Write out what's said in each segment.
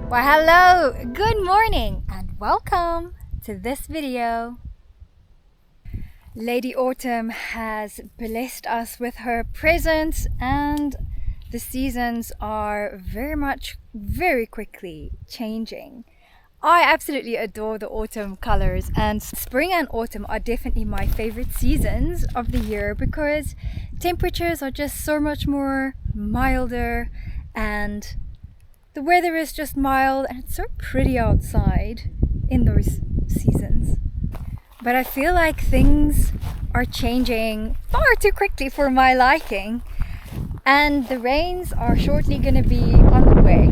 Well, hello, good morning, and welcome to this video. Lady Autumn has blessed us with her presence, and the seasons are very quickly changing. I absolutely adore the autumn colors, and spring and autumn are definitely my favorite seasons of the year because temperatures are just so much more milder and the weather is just mild and it's so pretty outside in those seasons. But I feel like things are changing far too quickly for my liking, and the rains are shortly going to be on the way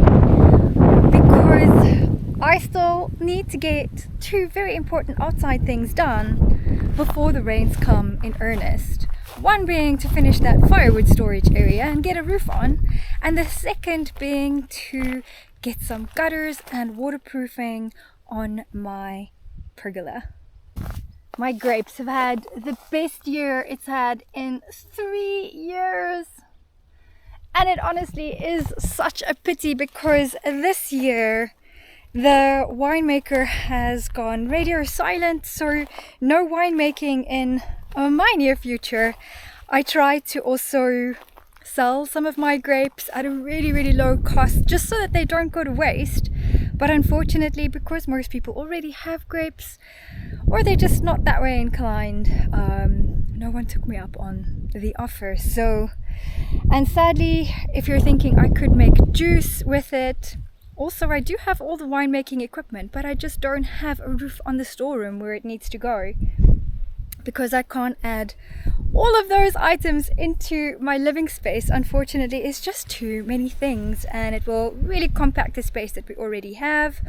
because I still need to get two very important outside things done before the rains come in earnest. One being to finish that firewood storage area and get a roof on, and the second being to get some gutters and waterproofing on my pergola. My grapes have had the best year it's had in 3 years. And it honestly is such a pity because this year the winemaker has gone radio silent, so no winemaking in my near future. I tried to also sell some of my grapes at a really low cost just so that they don't go to waste, but unfortunately, because most people already have grapes or they're just not that way inclined, no one took me up on the offer. So, and sadly, if you're thinking I could make juice with it, also I do have all the winemaking equipment, but I just don't have a roof on the storeroom where it needs to go, because I can't add all of those items into my living space. Unfortunately, it's just too many things and it will really compact the space that we already have.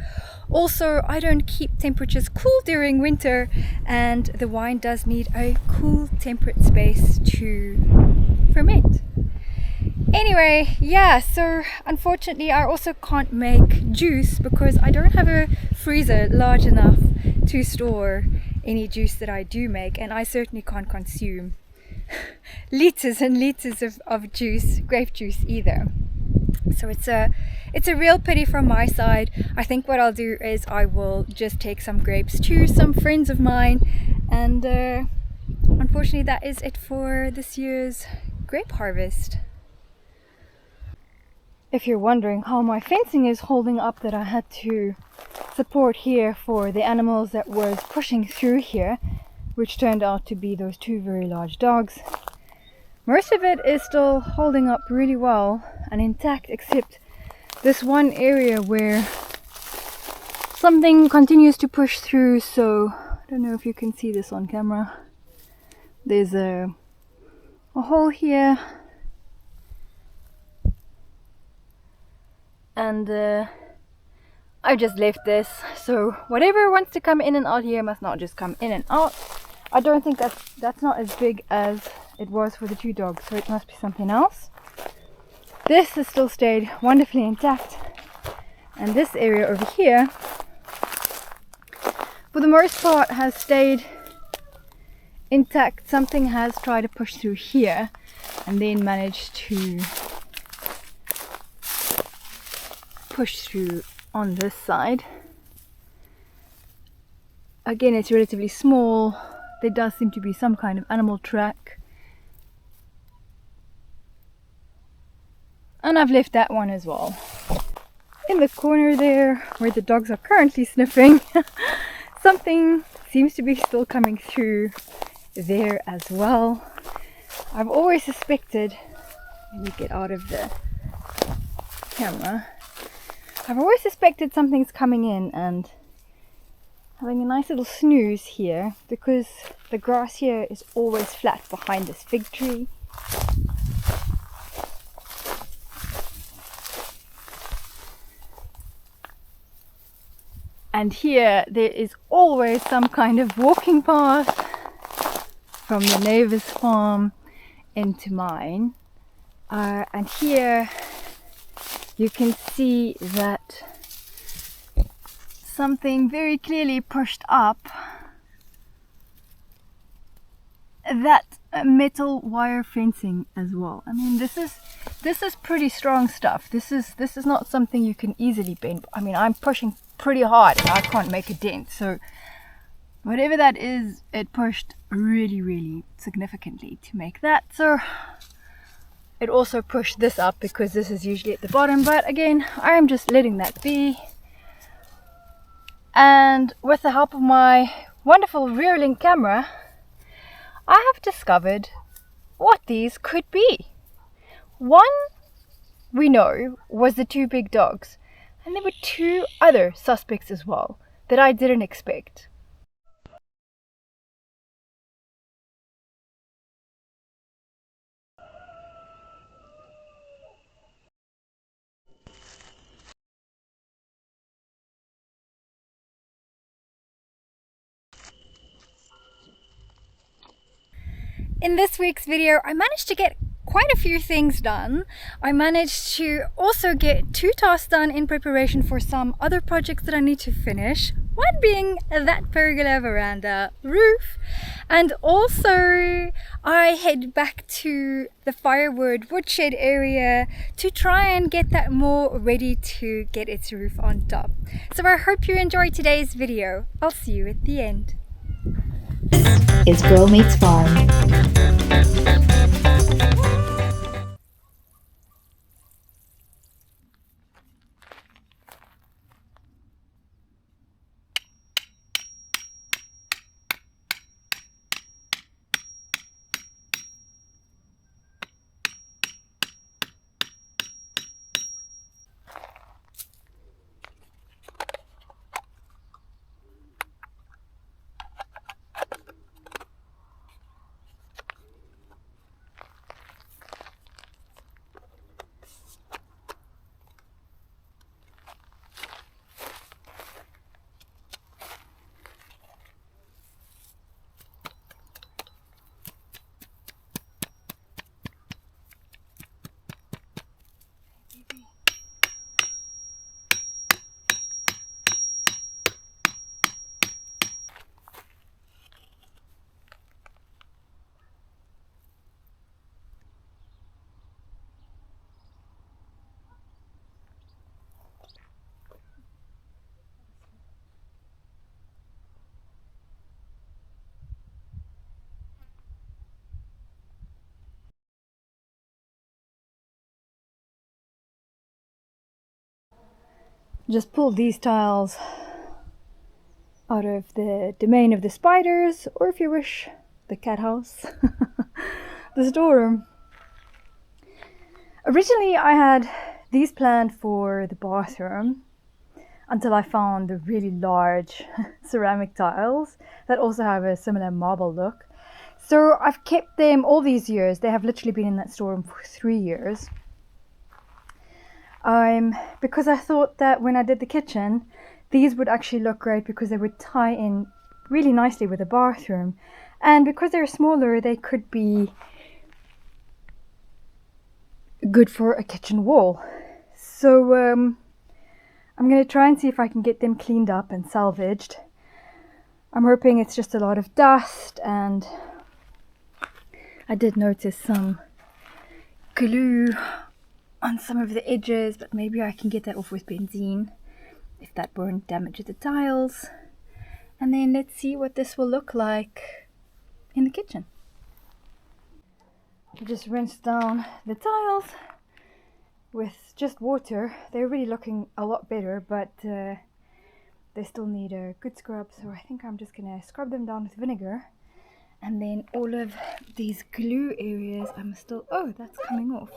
Also, I don't keep temperatures cool during winter, and the wine does need a cool temperate space to ferment. Anyway, yeah, so unfortunately I also can't make juice because I don't have a freezer large enough to store any juice that I do make, and I certainly can't consume liters and liters of juice, grape juice either. So it's a real pity from my side. I think what I'll do is I will just take some grapes to some friends of mine, and unfortunately that is it for this year's grape harvest. If you're wondering how my fencing is holding up that I had to support here for the animals that was pushing through here, which turned out to be those two very large dogs, most of it is still holding up really well and intact, except this one area where something continues to push through. So I don't know if you can see this on camera. There's a hole here, and I just left this, so whatever wants to come in and out here must not just come in and out. I don't think that's not as big as it was for the two dogs, so it must be something else. This has still stayed wonderfully intact, and this area over here for the most part has stayed intact. Something has tried to push through here and then managed to push through on this side. Again, it's relatively small. There does seem to be some kind of animal track, and I've left that one as well. In the corner there where the dogs are currently sniffing, something seems to be still coming through there as well. I've always suspected, let me get out of the camera, I've always suspected something's coming in and having a nice little snooze here, because the grass here is always flat behind this fig tree. And here there is always some kind of walking path from the neighbor's farm into mine. And here you can see that something very clearly pushed up that metal wire fencing as well. I mean, this is pretty strong stuff. This is not something you can easily bend. I mean, I'm pushing pretty hard and I can't make a dent, so whatever that is, it pushed really significantly to make that. So it also pushed this up because this is usually at the bottom, but again, I'm just letting that be. And with the help of my wonderful rear link camera, I have discovered what these could be. One, we know, was the two big dogs, and there were two other suspects as well that I didn't expect. In this week's video, I managed to get quite a few things done. I managed to also get 2 tasks done in preparation for some other projects that I need to finish. One being that pergola veranda roof, and also I head back to the firewood woodshed area to try and get that more ready to get its roof on top. So I hope you enjoyed today's video. I'll see you at the end. Is Girl Meets Farm. Just pull these tiles out of the domain of the spiders, or if you wish, the cat house, the storeroom. Originally I had these planned for the bathroom until I found the really large ceramic tiles that also have a similar marble look. So I've kept them all these years. They have literally been in that storeroom for 3 years. Because I thought that when I did the kitchen, these would actually look great because they would tie in really nicely with the bathroom. And because they're smaller, they could be good for a kitchen wall. So I'm going to try and see if I can get them cleaned up and salvaged. I'm hoping it's just a lot of dust, and I did notice some glue on some of the edges, but maybe I can get that off with benzene if that won't damage the tiles. And then let's see what this will look like in the kitchen. I just rinsed down the tiles with just water. They're really looking a lot better, but they still need a good scrub, so I think I'm just gonna scrub them down with vinegar. And then all of these glue areas, I'm still, oh, that's coming off.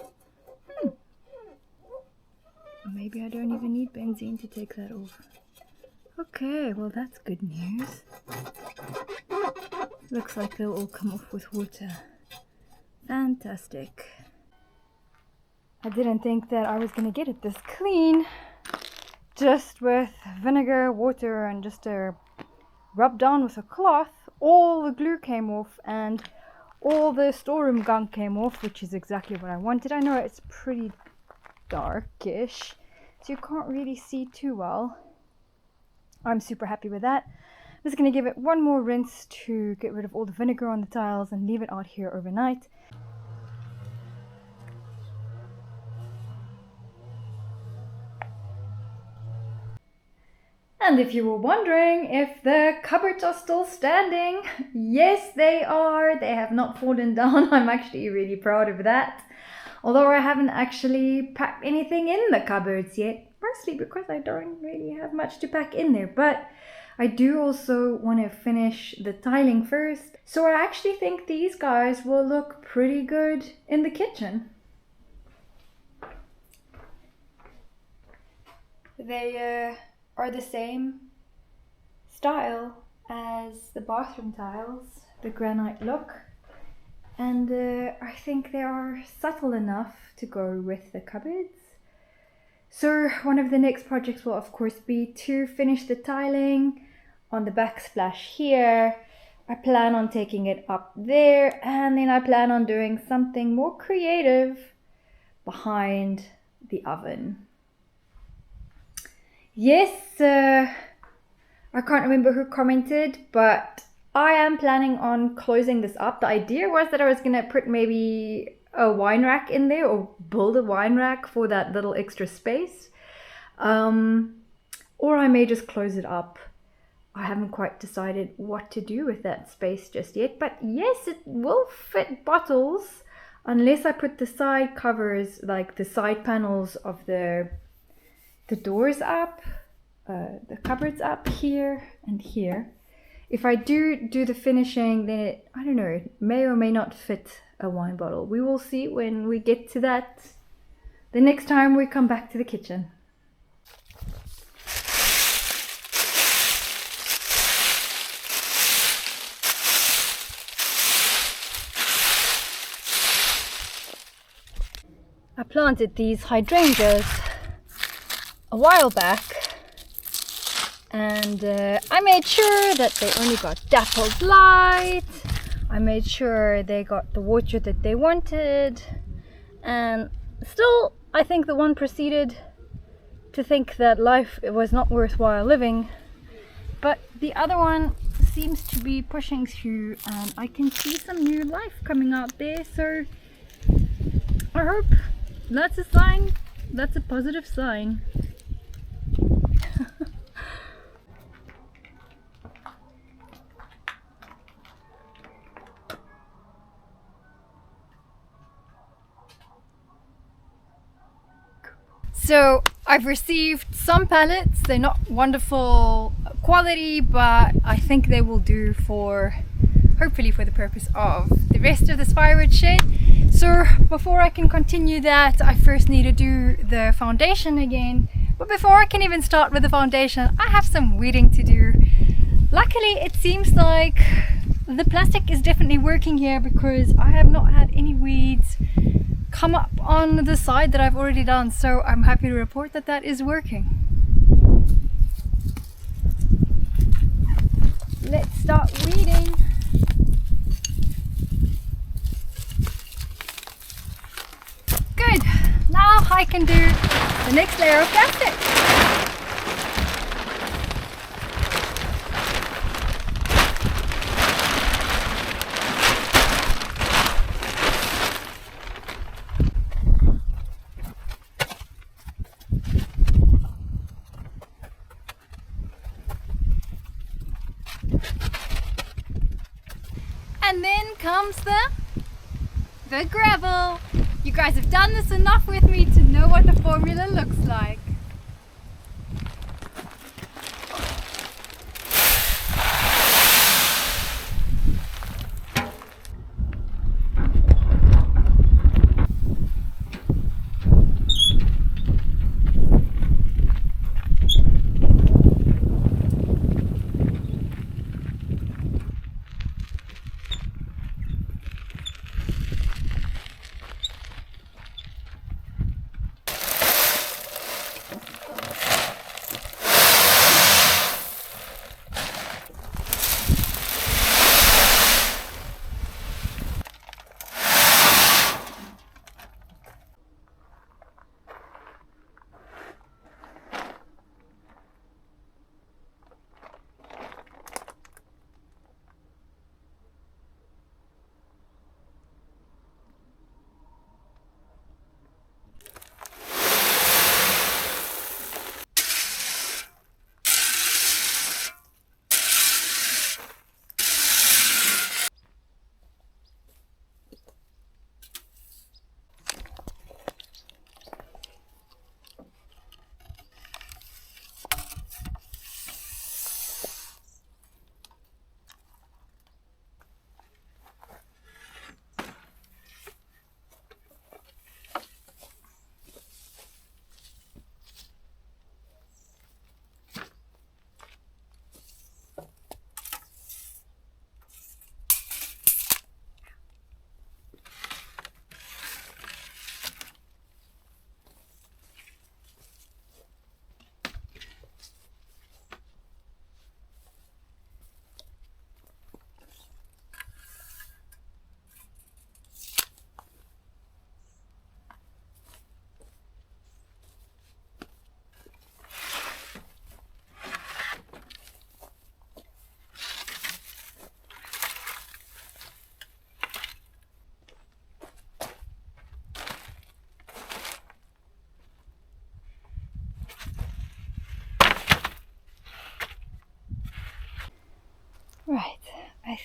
Maybe I don't even need benzene to take that off. Okay, well that's good news. Looks like they'll all come off with water. Fantastic. I didn't think that I was gonna get it this clean. Just with vinegar, water, and just a rub down with a cloth, all the glue came off and all the storeroom gunk came off, which is exactly what I wanted. I know it's pretty darkish, so you can't really see too well. I'm super happy with that. I'm just going to give it one more rinse to get rid of all the vinegar on the tiles and leave it out here overnight. And if you were wondering if the cupboards are still standing, yes they are. They have not fallen down. I'm actually really proud of that. Although I haven't actually packed anything in the cupboards yet, mostly because I don't really have much to pack in there. But I do also want to finish the tiling first. So I actually think these guys will look pretty good in the kitchen. They are the same style as the bathroom tiles, the granite look, and I think they are subtle enough to go with the cupboards. So one of the next projects will of course be to finish the tiling on the backsplash here. I plan on taking it up there, and then I plan on doing something more creative behind the oven. Yes, I can't remember who commented, but I am planning on closing this up. The idea was that I was going to put maybe a wine rack in there, or build a wine rack for that little extra space. Or I may just close it up. I haven't quite decided what to do with that space just yet, but yes, it will fit bottles unless I put the side covers, like the side panels of the doors up, the cupboards up here and here. If I do the finishing, then it, I don't know, it may or may not fit a wine bottle. We will see when we get to that the next time we come back to the kitchen. I planted these hydrangeas a while back, and I made sure that they only got dappled light. I made sure they got the water that they wanted, and still I think the one proceeded to think that life was not worthwhile living, but the other one seems to be pushing through, and I can see some new life coming out there. So I hope that's a sign, that's a positive sign. So I've received some pallets. They're not wonderful quality, but I think they will do for, hopefully for the purpose of the rest of this firewood shed. So before I can continue that, I first need to do the foundation again. But before I can even start with the foundation, I have some weeding to do. Luckily, it seems like the plastic is definitely working here, because I have not had any weeds come up on the side that I've already done. So I'm happy to report that that is working. Let's start weeding. Good, now I can do the next layer of plastic. And then comes the gravel. You guys have done this enough with me to know what the formula looks like.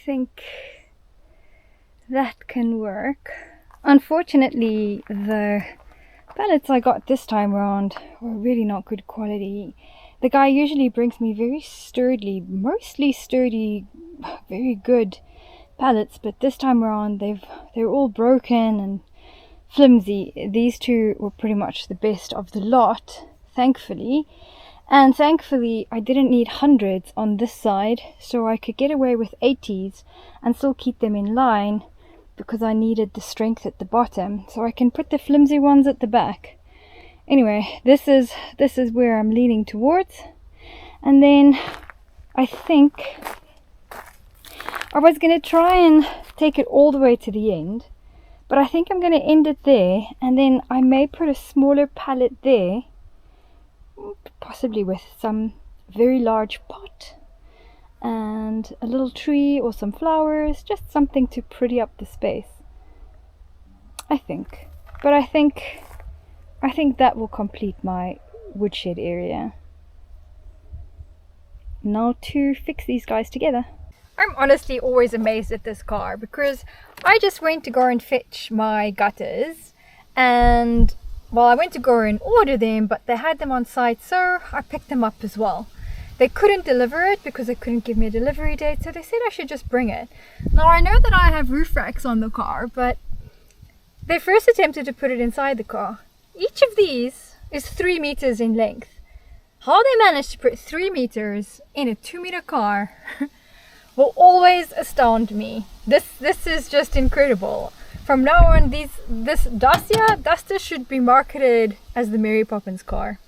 think that can work. Unfortunately, the pallets I got this time around were really not good quality. The guy usually brings me very sturdy, mostly sturdy, very good pallets, but this time around they're all broken and flimsy. These two were pretty much the best of the lot, thankfully. And thankfully I didn't need hundreds on this side, so I could get away with 80s and still keep them in line, because I needed the strength at the bottom, so I can put the flimsy ones at the back. Anyway, this is where I'm leaning towards. And then I think I was going to try and take it all the way to the end, but I think I'm going to end it there, and then I may put a smaller pallet there, possibly with some very large pot and a little tree or some flowers, just something to pretty up the space, I think. But I think that will complete my woodshed area. Now to fix these guys together. I'm honestly always amazed at this car, because I just went to go and fetch my gutters, and well, I went to go and order them, but they had them on site, so I picked them up as well. They couldn't deliver it because they couldn't give me a delivery date, so they said I should just bring it. Now I know that I have roof racks on the car, but they first attempted to put it inside the car. Each of these is 3 meters in length. How they managed to put 3 meters in a 2-meter car will always astound me. This is just incredible. From now on, this Duster should be marketed as the Mary Poppins car.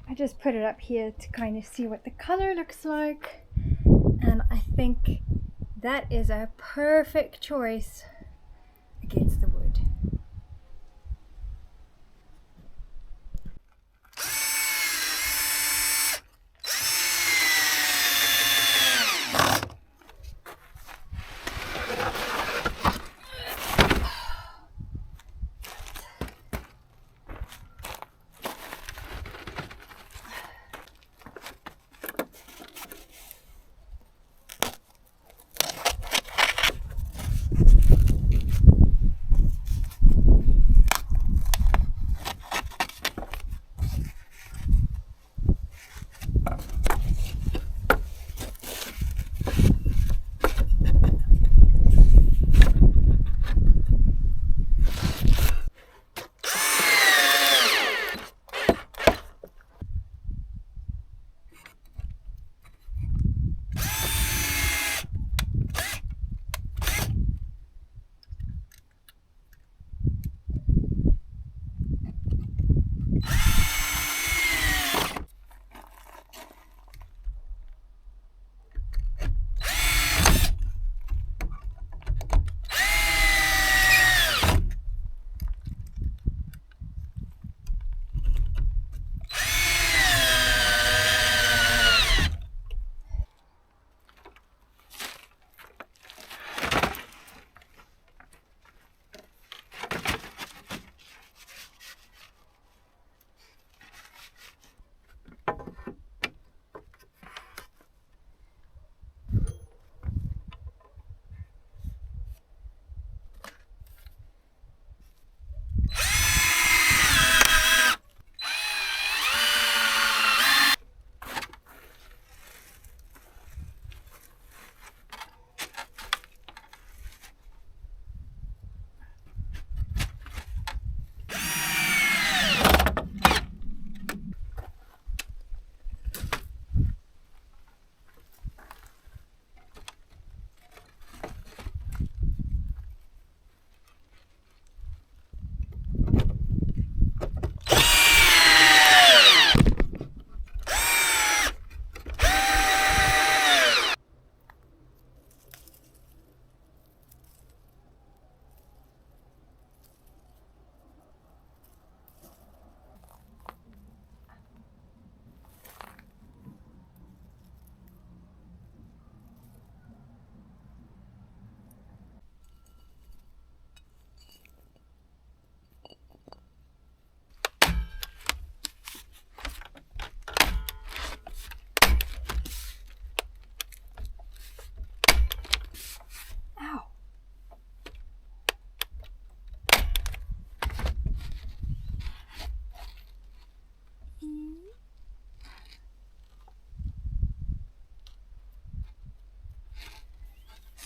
I just put it up here to kind of see what the color looks like, and I think that is a perfect choice against the wood.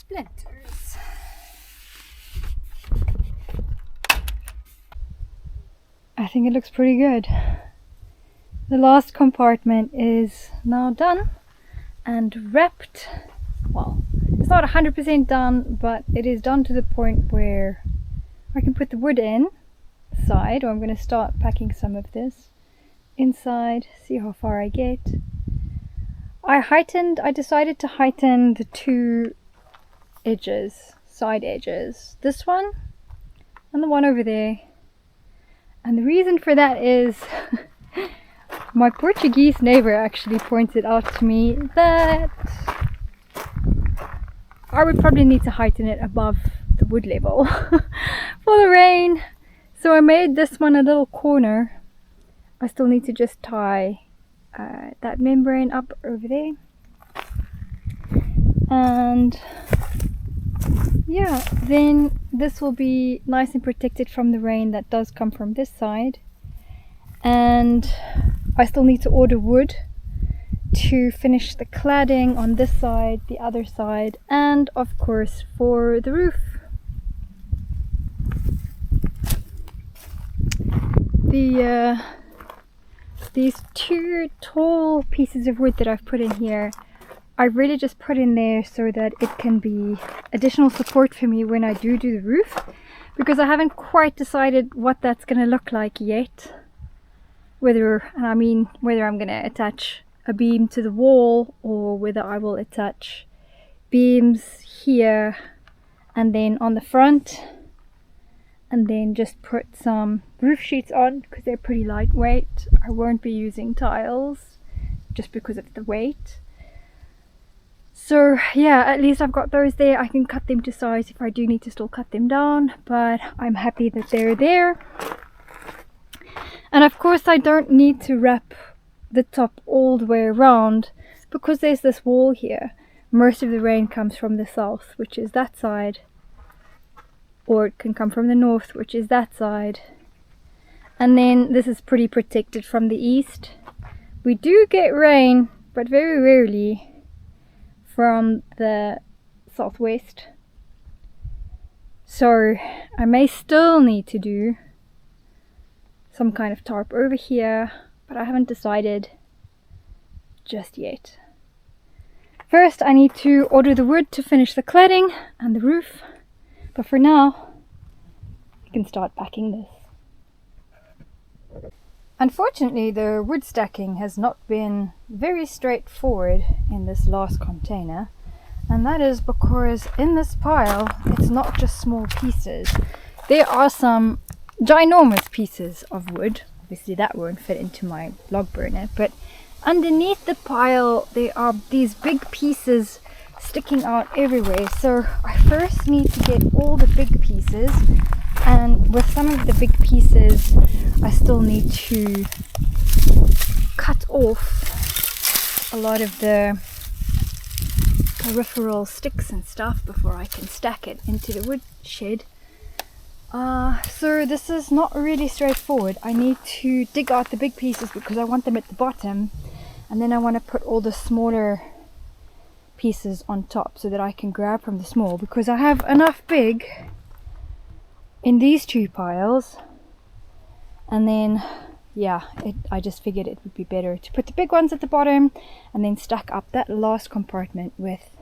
splinters. I think it looks pretty good. The last compartment is now done and wrapped. Well, it's not 100% done, but it is done to the point where I can put the wood in side, or I'm going to start packing some of this inside, see how far I get. I decided to heighten the two edges, side edges, this one and the one over there. And the reason for that is my Portuguese neighbor actually pointed out to me that I would probably need to heighten it above the wood level for the rain. So I made this one a little corner. I still need to just tie that membrane up over there. And yeah, then this will be nice and protected from the rain that does come from this side. And I still need to order wood to finish the cladding on this side, the other side, and of course for the roof. These two tall pieces of wood that I've put in here, I really just put in there so that it can be additional support for me when I do the roof, because I haven't quite decided what that's going to look like yet. Whether I'm going to attach a beam to the wall, or whether I will attach beams here and then on the front, and then just put some roof sheets on because they're pretty lightweight. I won't be using tiles just because of the weight. So yeah, at least I've got those there. I can cut them to size if I do need to still cut them down, but I'm happy that they're there. And of course I don't need to wrap the top all the way around because there's this wall here. Most of the rain comes from the south, which is that side, or it can come from the north, which is that side. And then this is pretty protected from the east. We do get rain, but very rarely, from the southwest. So I may still need to do some kind of tarp over here, but I haven't decided just yet. First I need to order the wood to finish the cladding and the roof, but for now I can start packing this. Unfortunately, the wood stacking has not been very straightforward in this last container, and that is because in this pile it's not just small pieces. There are some ginormous pieces of wood. Obviously that won't fit into my log burner, but underneath the pile there are these big pieces sticking out everywhere. So I first need to get all the big pieces, and with some of the big pieces I still need to cut off a lot of the peripheral sticks and stuff before I can stack it into the wood shed. So this is not really straightforward. I need to dig out the big pieces because I want them at the bottom, and then I want to put all the smaller pieces on top so that I can grab from the small, because I have enough big in these two piles. And then yeah, I just figured it would be better to put the big ones at the bottom and then stack up that last compartment with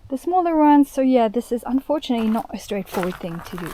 the smaller ones. So yeah, this is unfortunately not a straightforward thing to do.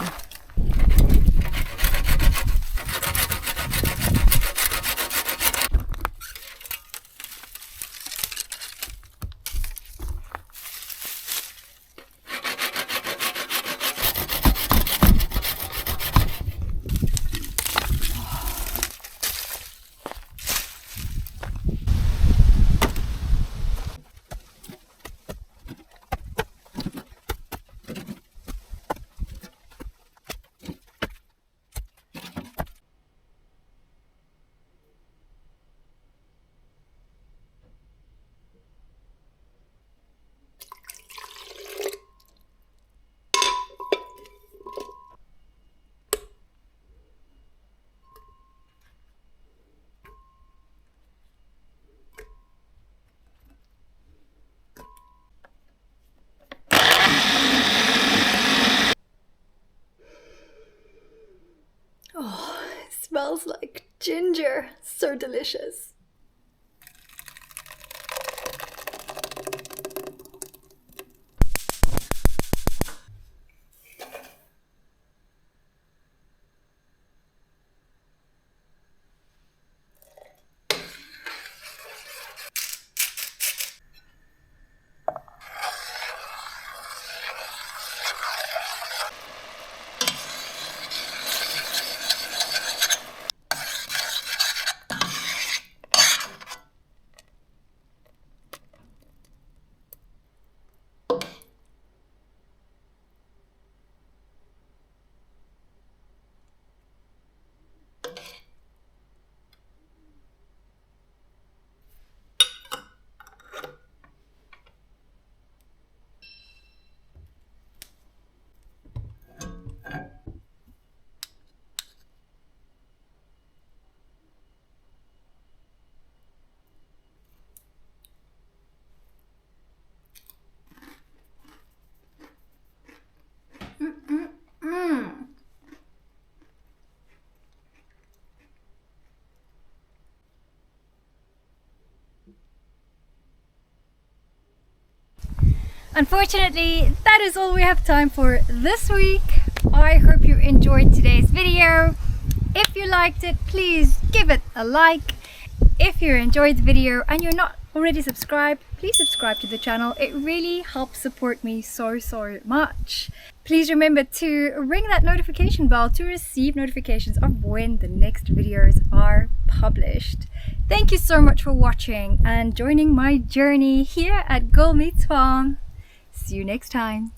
smells like ginger. So delicious. Unfortunately, that is all we have time for this week. I hope you enjoyed today's video. If you liked it, please give it a like. If you enjoyed the video and you're not already subscribed, please subscribe to the channel. It really helps support me so much. Please remember to ring that notification bell to receive notifications of when the next videos are published. Thank you so much for watching and joining my journey here at Girl Meets Farm. See you next time.